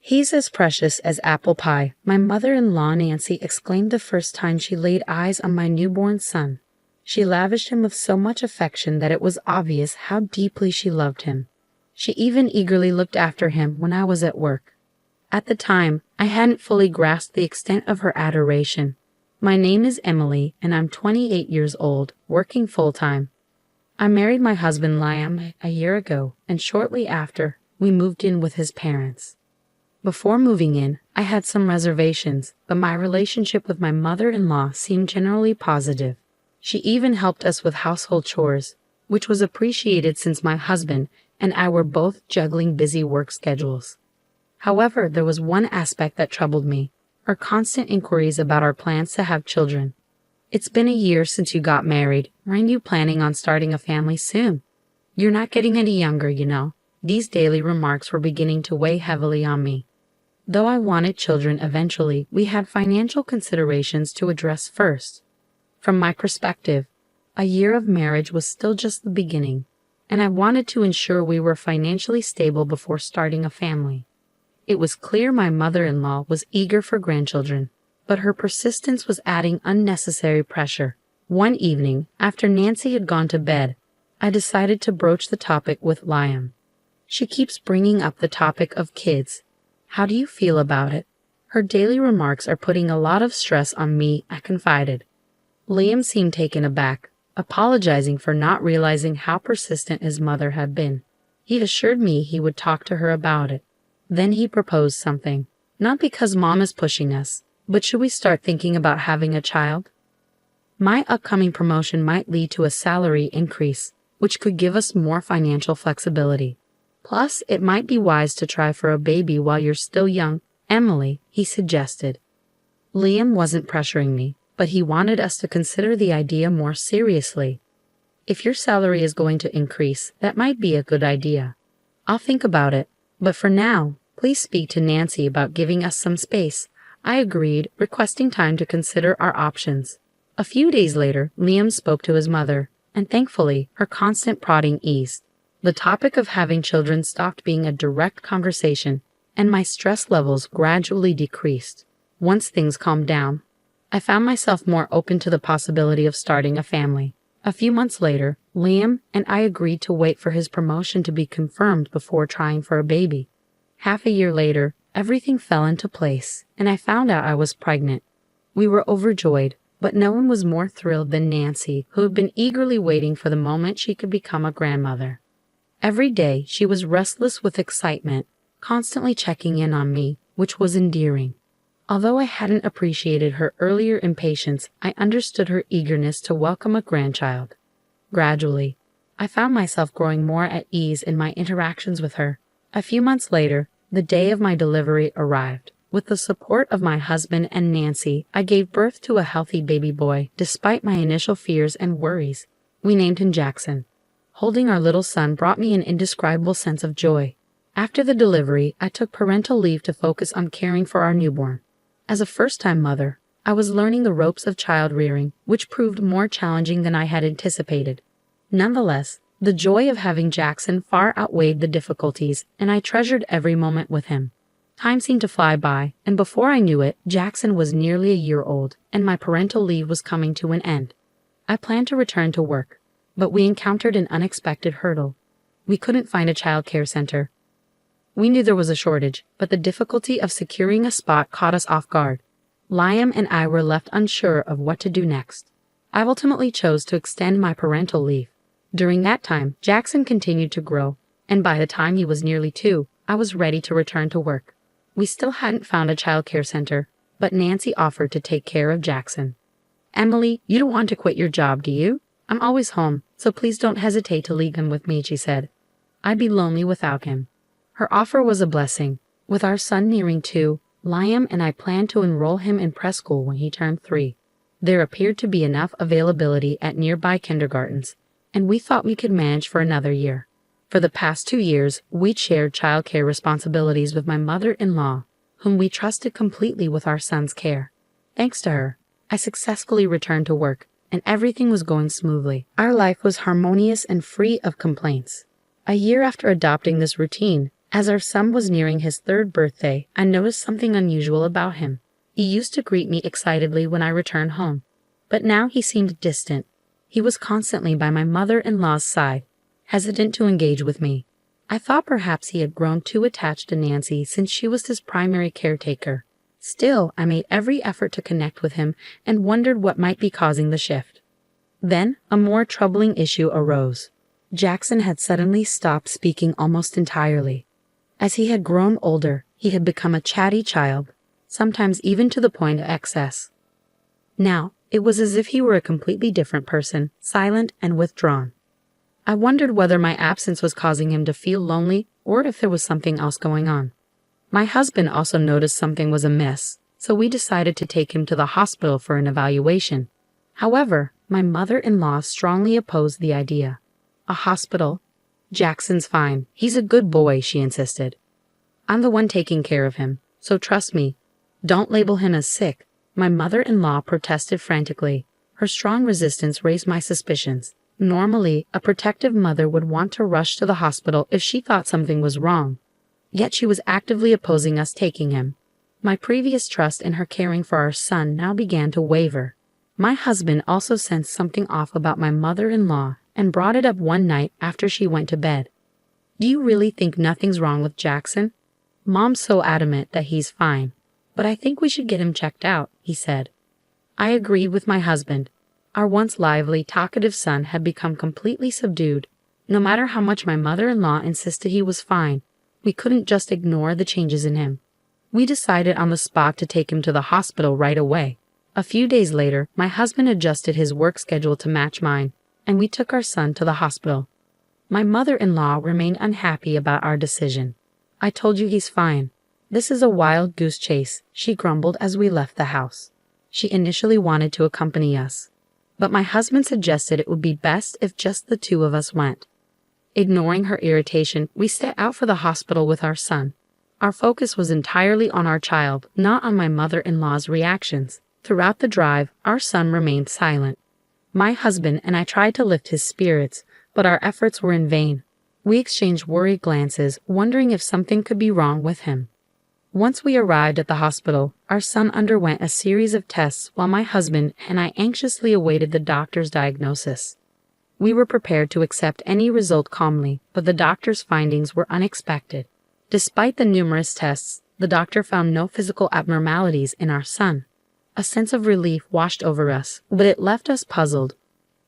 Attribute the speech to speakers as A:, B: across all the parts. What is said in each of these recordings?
A: "He's as precious as apple pie," my mother-in-law Nancy exclaimed the first time she laid eyes on my newborn son. She lavished him with so much affection that it was obvious how deeply she loved him. She even eagerly looked after him when I was at work. At the time, I hadn't fully grasped the extent of her adoration. My name is Emily, and I'm 28 years old, working full-time. I married my husband Liam a year ago, and shortly after, we moved in with his parents. Before moving in, I had some reservations, but my relationship with my mother-in-law seemed generally positive. She even helped us with household chores, which was appreciated since my husband and I were both juggling busy work schedules. However, there was one aspect that troubled me: her constant inquiries about our plans to have children. "It's been a year since you got married. Aren't you planning on starting a family soon? You're not getting any younger, you know." These daily remarks were beginning to weigh heavily on me. Though I wanted children eventually, we had financial considerations to address first. From my perspective, a year of marriage was still just the beginning, and I wanted to ensure we were financially stable before starting a family. It was clear my mother-in-law was eager for grandchildren, but her persistence was adding unnecessary pressure. One evening, after Nancy had gone to bed, I decided to broach the topic with Liam. "She keeps bringing up the topic of kids. How do you feel about it? Her daily remarks are putting a lot of stress on me," I confided. Liam seemed taken aback, apologizing for not realizing how persistent his mother had been. He assured me he would talk to her about it. Then he proposed something. "Not because Mom is pushing us, but should we start thinking about having a child? My upcoming promotion might lead to a salary increase, which could give us more financial flexibility. Plus, it might be wise to try for a baby while you're still young, Emily," he suggested. Liam wasn't pressuring me, but he wanted us to consider the idea more seriously. "If your salary is going to increase, that might be a good idea. I'll think about it, but for now, please speak to Nancy about giving us some space." I agreed, requesting time to consider our options. A few days later, Liam spoke to his mother, and thankfully, her constant prodding eased. The topic of having children stopped being a direct conversation, and my stress levels gradually decreased. Once things calmed down, I found myself more open to the possibility of starting a family. A few months later, Liam and I agreed to wait for his promotion to be confirmed before trying for a baby. Half a year later, everything fell into place, and I found out I was pregnant. We were overjoyed, but no one was more thrilled than Nancy, who had been eagerly waiting for the moment she could become a grandmother. Every day, she was restless with excitement, constantly checking in on me, which was endearing. Although I hadn't appreciated her earlier impatience, I understood her eagerness to welcome a grandchild. Gradually, I found myself growing more at ease in my interactions with her. A few months later, the day of my delivery arrived. With the support of my husband and Nancy, I gave birth to a healthy baby boy, despite my initial fears and worries. We named him Jackson. Holding our little son brought me an indescribable sense of joy. After the delivery, I took parental leave to focus on caring for our newborn. As a first-time mother, I was learning the ropes of child-rearing, which proved more challenging than I had anticipated. Nonetheless, the joy of having Jackson far outweighed the difficulties, and I treasured every moment with him. Time seemed to fly by, and before I knew it, Jackson was nearly a year old, and my parental leave was coming to an end. I planned to return to work, but we encountered an unexpected hurdle. We couldn't find a child care center. We knew there was a shortage, but the difficulty of securing a spot caught us off guard. Liam and I were left unsure of what to do next. I ultimately chose to extend my parental leave. During that time, Jackson continued to grow, and by the time he was nearly 2, I was ready to return to work. We still hadn't found a child care center, but Nancy offered to take care of Jackson. "Emily, you don't want to quit your job, do you? I'm always home, so please don't hesitate to leave him with me," she said. "I'd be lonely without him." Her offer was a blessing. With our son nearing 2, Liam and I planned to enroll him in preschool when he turned 3. There appeared to be enough availability at nearby kindergartens, and we thought we could manage for another year. For the past 2 years, we'd shared childcare responsibilities with my mother-in-law, whom we trusted completely with our son's care. Thanks to her, I successfully returned to work, and everything was going smoothly. Our life was harmonious and free of complaints. A year after adopting this routine, As our son was nearing his third birthday, I noticed something unusual about him. He used to greet me excitedly when I returned home, but now he seemed distant. He was constantly by my mother-in-law's side, hesitant to engage with me. I thought perhaps he had grown too attached to Nancy since she was his primary caretaker. Still, I made every effort to connect with him and wondered what might be causing the shift. Then, a more troubling issue arose. Jackson had suddenly stopped speaking almost entirely. As he had grown older, he had become a chatty child, sometimes even to the point of excess. Now, it was as if he were a completely different person, silent and withdrawn. I wondered whether my absence was causing him to feel lonely or if there was something else going on. My husband also noticed something was amiss, so we decided to take him to the hospital for an evaluation. However, my mother-in-law strongly opposed the idea. A hospital? Jackson's fine. He's a good boy, she insisted. I'm the one taking care of him, so trust me. Don't label him as sick. My mother-in-law protested frantically. Her strong resistance raised my suspicions. Normally, a protective mother would want to rush to the hospital if she thought something was wrong. Yet she was actively opposing us taking him. My previous trust in her caring for our son now began to waver. My husband also sensed something off about my mother-in-law and brought it up one night after she went to bed. Do you really think nothing's wrong with Jackson? Mom's so adamant that he's fine, but I think we should get him checked out, he said. I agreed with my husband. Our once lively, talkative son had become completely subdued. No matter how much my mother-in-law insisted he was fine, we couldn't just ignore the changes in him. We decided on the spot to take him to the hospital right away. A few days later, my husband adjusted his work schedule to match mine, and we took our son to the hospital. My mother-in-law remained unhappy about our decision. I told you he's fine. This is a wild goose chase, she grumbled as we left the house. She initially wanted to accompany us, but my husband suggested it would be best if just the two of us went. Ignoring her irritation, we set out for the hospital with our son. Our focus was entirely on our child, not on my mother-in-law's reactions. Throughout the drive, our son remained silent. My husband and I tried to lift his spirits, but our efforts were in vain. We exchanged worried glances, wondering if something could be wrong with him. Once we arrived at the hospital, our son underwent a series of tests while my husband and I anxiously awaited the doctor's diagnosis. We were prepared to accept any result calmly, but the doctor's findings were unexpected. Despite the numerous tests, the doctor found no physical abnormalities in our son. A sense of relief washed over us, but it left us puzzled.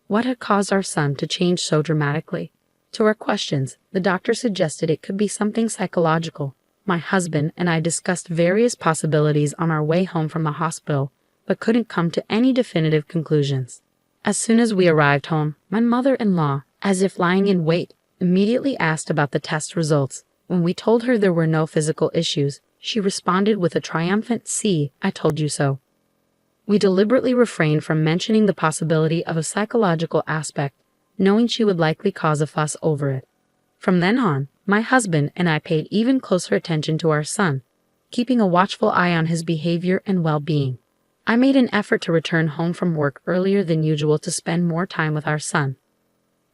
A: What had caused our son to change so dramatically? To our questions, the doctor suggested it could be something psychological. My husband and I discussed various possibilities on our way home from the hospital, but couldn't come to any definitive conclusions. As soon as we arrived home, my mother-in-law, as if lying in wait, immediately asked about the test results. When we told her there were no physical issues, she responded with a triumphant, "See, I told you so." We deliberately refrained from mentioning the possibility of a psychological aspect, knowing she would likely cause a fuss over it. From then on, my husband and I paid even closer attention to our son, keeping a watchful eye on his behavior and well-being. I made an effort to return home from work earlier than usual to spend more time with our son.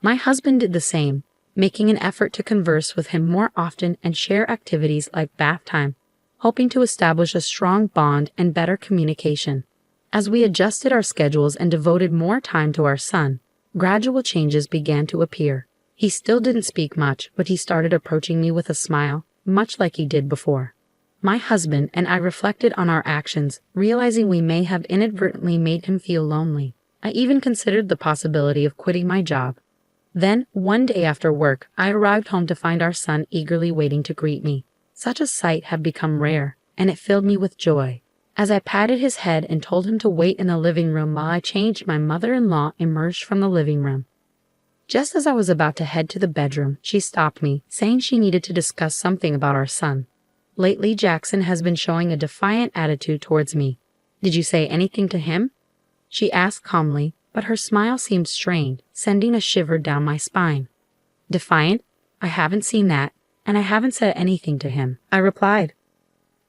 A: My husband did the same, making an effort to converse with him more often and share activities like bath time, hoping to establish a strong bond and better communication. As we adjusted our schedules and devoted more time to our son, gradual changes began to appear. He still didn't speak much, but he started approaching me with a smile, much like he did before. My husband and I reflected on our actions, realizing we may have inadvertently made him feel lonely. I even considered the possibility of quitting my job. Then, one day after work, I arrived home to find our son eagerly waiting to greet me. Such a sight had become rare, and it filled me with joy. As I patted his head and told him to wait in the living room while I changed, my mother-in-law emerged from the living room. Just as I was about to head to the bedroom, she stopped me, saying she needed to discuss something about our son. Lately, Jackson has been showing a defiant attitude towards me. Did you say anything to him? She asked calmly, but her smile seemed strained, sending a shiver down my spine. Defiant? I haven't seen that, and I haven't said anything to him, I replied.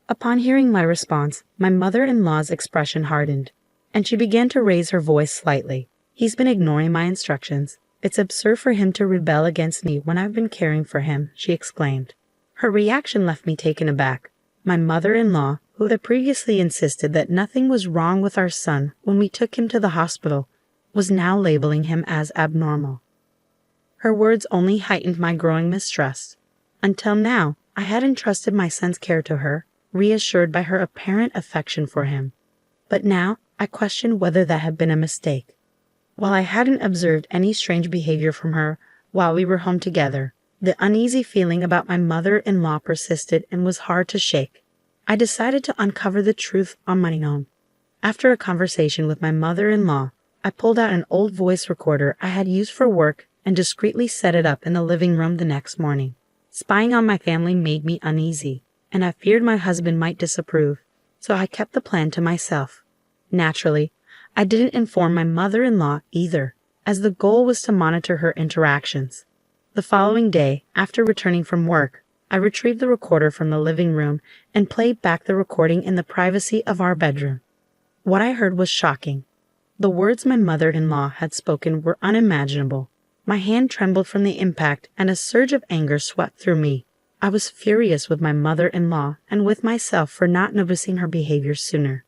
A: Upon hearing my response, my mother-in-law's expression hardened, and she began to raise her voice slightly. He's been ignoring my instructions. It's absurd for him to rebel against me when I've been caring for him, she exclaimed. Her reaction left me taken aback. My mother-in-law, who had previously insisted that nothing was wrong with our son when we took him to the hospital, was now labeling him as abnormal. Her words only heightened my growing mistrust. Until now, I had entrusted my son's care to her, reassured by her apparent affection for him. But now, I questioned whether that had been a mistake. While I hadn't observed any strange behavior from her while we were home together, the uneasy feeling about my mother-in-law persisted and was hard to shake. I decided to uncover the truth on my own. After a conversation with my mother-in-law, I pulled out an old voice recorder I had used for work and discreetly set it up in the living room the next morning. Spying on my family made me uneasy, and I feared my husband might disapprove, so I kept the plan to myself. Naturally, I didn't inform my mother-in-law either, as the goal was to monitor her interactions. The following day, after returning from work, I retrieved the recorder from the living room and played back the recording in the privacy of our bedroom. What I heard was shocking. The words my mother-in-law had spoken were unimaginable. My hand trembled from the impact, and a surge of anger swept through me. I was furious with my mother-in-law and with myself for not noticing her behavior sooner.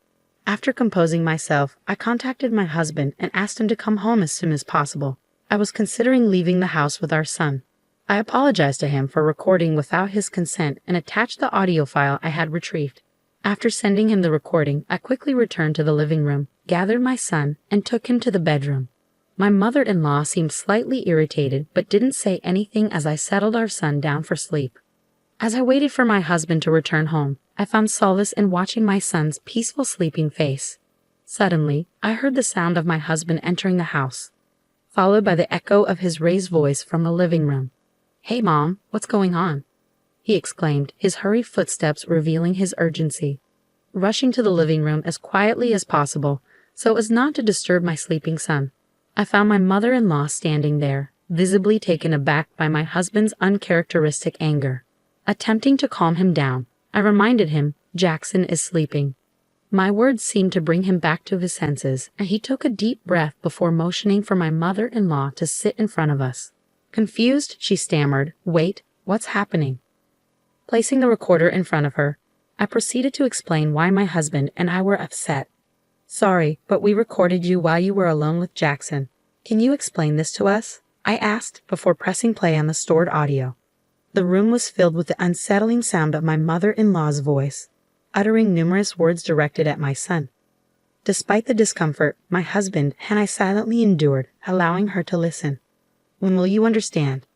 A: After composing myself, I contacted my husband and asked him to come home as soon as possible. I was considering leaving the house with our son. I apologized to him for recording without his consent and attached the audio file I had retrieved. After sending him the recording, I quickly returned to the living room, gathered my son, and took him to the bedroom. My mother-in-law seemed slightly irritated but didn't say anything as I settled our son down for sleep. As I waited for my husband to return home, I found solace in watching my son's peaceful sleeping face. Suddenly, I heard the sound of my husband entering the house, followed by the echo of his raised voice from the living room. "Hey, Mom, what's going on?" he exclaimed, his hurried footsteps revealing his urgency. Rushing to the living room as quietly as possible, so as not to disturb my sleeping son, I found my mother-in-law standing there, visibly taken aback by my husband's uncharacteristic anger. Attempting to calm him down, I reminded him, "Jackson is sleeping." My words seemed to bring him back to his senses, and he took a deep breath before motioning for my mother-in-law to sit in front of us. Confused, she stammered, "Wait, what's happening?" Placing the recorder in front of her, I proceeded to explain why my husband and I were upset. "Sorry, but we recorded you while you were alone with Jackson. Can you explain this to us?" I asked before pressing play on the stored audio. The room was filled with the unsettling sound of my mother-in-law's voice, uttering numerous words directed at my son. Despite the discomfort, my husband and I silently endured, allowing her to listen. "When will you understand?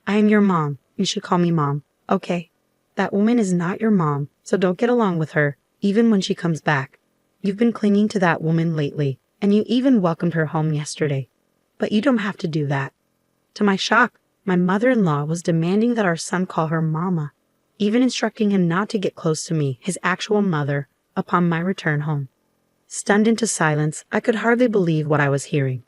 A: I am your mom. You should call me Mom, okay? That woman is not your mom, so don't get along with her, even when she comes back. You've been clinging to that woman lately, and you even welcomed her home yesterday. But you don't have to do that." To my shock, my mother-in-law was demanding that our son call her Mama, even instructing him not to get close to me, his actual mother, upon my return home. Stunned into silence, I could hardly believe what I was hearing.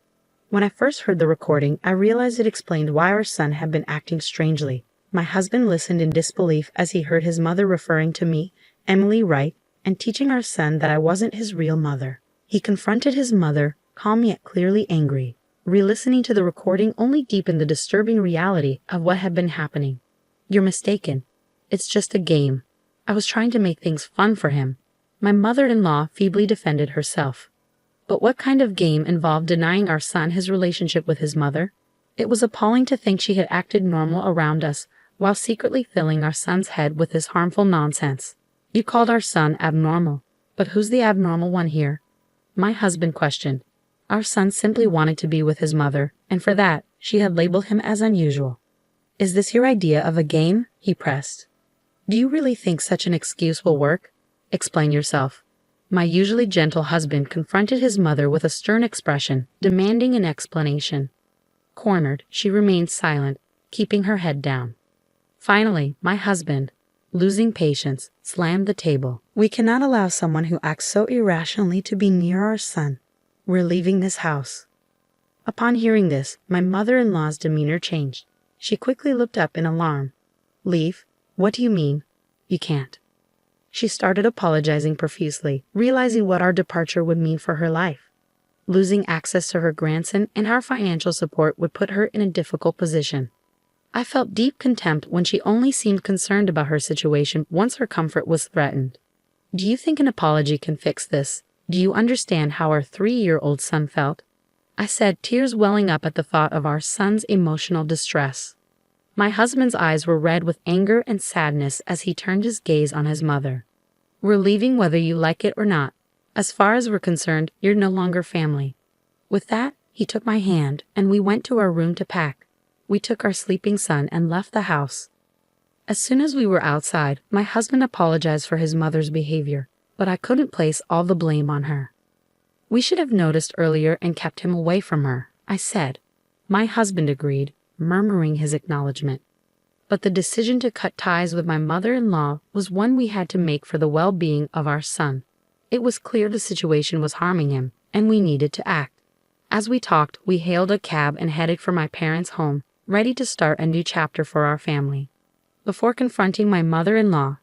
A: When I first heard the recording, I realized it explained why our son had been acting strangely. My husband listened in disbelief as he heard his mother referring to me, Emily Wright, and teaching our son that I wasn't his real mother. He confronted his mother, calm yet clearly angry. Re-listening to the recording only deepened the disturbing reality of what had been happening. "You're mistaken. It's just a game. I was trying to make things fun for him." My mother-in-law feebly defended herself. But what kind of game involved denying our son his relationship with his mother? It was appalling to think she had acted normal around us, while secretly filling our son's head with this harmful nonsense. "You called our son abnormal, but who's the abnormal one here?" My husband questioned. Our son simply wanted to be with his mother, and for that, she had labeled him as unusual. "Is this your idea of a game?" he pressed. "Do you really think such an excuse will work? Explain yourself." My usually gentle husband confronted his mother with a stern expression, demanding an explanation. Cornered, she remained silent, keeping her head down. Finally, my husband, losing patience, slammed the table. "We cannot allow someone who acts so irrationally to be near our son. We're leaving this house." Upon hearing this, my mother-in-law's demeanor changed. She quickly looked up in alarm. "Leave? What do you mean? You can't." She started apologizing profusely, realizing what our departure would mean for her life. Losing access to her grandson and our financial support would put her in a difficult position. I felt deep contempt when she only seemed concerned about her situation once her comfort was threatened. Do you think an apology can fix this? Do you understand how our 3-year-old son felt? I said, tears welling up at the thought of our son's emotional distress. My husband's eyes were red with anger and sadness as he turned his gaze on his mother. We're leaving whether you like it or not. As far as we're concerned, you're no longer family. With that, he took my hand and we went to our room to pack. We took our sleeping son and left the house. As soon as we were outside, my husband apologized for his mother's behavior, but I couldn't place all the blame on her. We should have noticed earlier and kept him away from her, I said. My husband agreed, murmuring his acknowledgement. But the decision to cut ties with my mother-in-law was one we had to make for the well-being of our son. It was clear the situation was harming him, and we needed to act. As we talked, we hailed a cab and headed for my parents' home, ready to start a new chapter for our family. Before confronting my mother-in-law,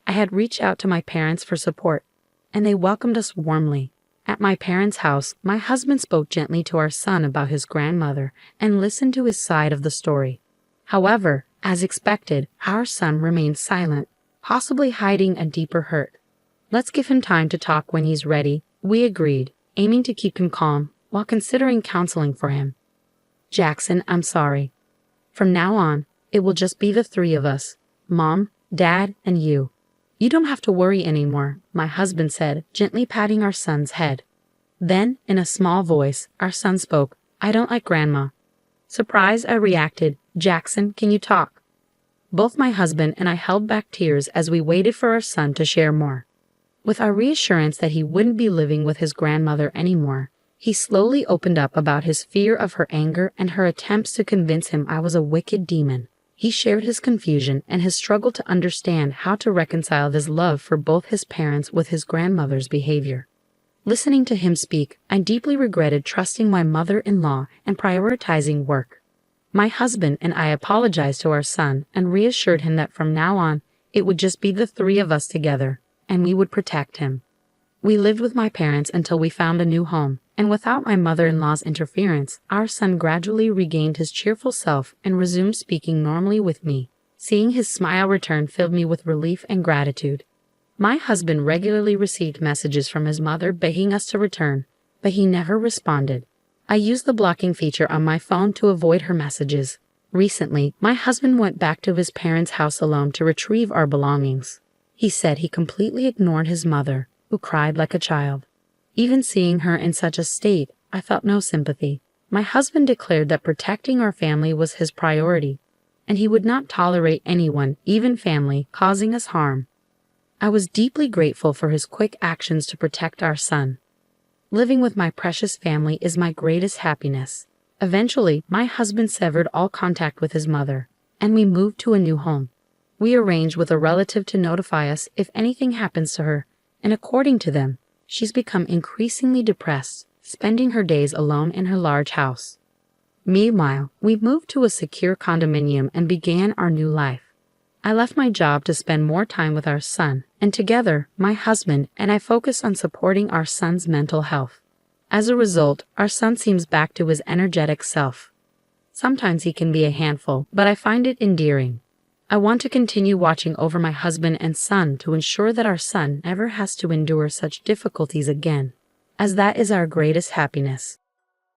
A: I had reached out to my parents for support, and they welcomed us warmly. At my parents' house, my husband spoke gently to our son about his grandmother and listened to his side of the story. However, as expected, our son remained silent, possibly hiding a deeper hurt. Let's give him time to talk when he's ready, we agreed, aiming to keep him calm while considering counseling for him. Jackson, I'm sorry. From now on, it will just be the 3 of us, Mom, Dad, and you. You don't have to worry anymore, my husband said, gently patting our son's head. Then, in a small voice, our son spoke, I don't like Grandma. Surprised, I reacted, Jackson, can you talk? Both my husband and I held back tears as we waited for our son to share more. With our reassurance that he wouldn't be living with his grandmother anymore, he slowly opened up about his fear of her anger and her attempts to convince him I was a wicked demon. He shared his confusion and his struggle to understand how to reconcile this love for both his parents with his grandmother's behavior. Listening to him speak, I deeply regretted trusting my mother-in-law and prioritizing work. My husband and I apologized to our son and reassured him that from now on, it would just be the 3 of us together, and we would protect him. We lived with my parents until we found a new home, and without my mother-in-law's interference, our son gradually regained his cheerful self and resumed speaking normally with me. Seeing his smile return filled me with relief and gratitude. My husband regularly received messages from his mother begging us to return, but he never responded. I used the blocking feature on my phone to avoid her messages. Recently, my husband went back to his parents' house alone to retrieve our belongings. He said he completely ignored his mother, who cried like a child. Even seeing her in such a state, I felt no sympathy. My husband declared that protecting our family was his priority, and he would not tolerate anyone, even family, causing us harm. I was deeply grateful for his quick actions to protect our son. Living with my precious family is my greatest happiness. Eventually, my husband severed all contact with his mother, and we moved to a new home. We arranged with a relative to notify us if anything happens to her, and according to them, she's become increasingly depressed, spending her days alone in her large house. Meanwhile, we moved to a secure condominium and began our new life. I left my job to spend more time with our son, and together, my husband and I focused on supporting our son's mental health. As a result, our son seems back to his energetic self. Sometimes he can be a handful, but I find it endearing. I want to continue watching over my husband and son to ensure that our son never has to endure such difficulties again, as that is our greatest happiness.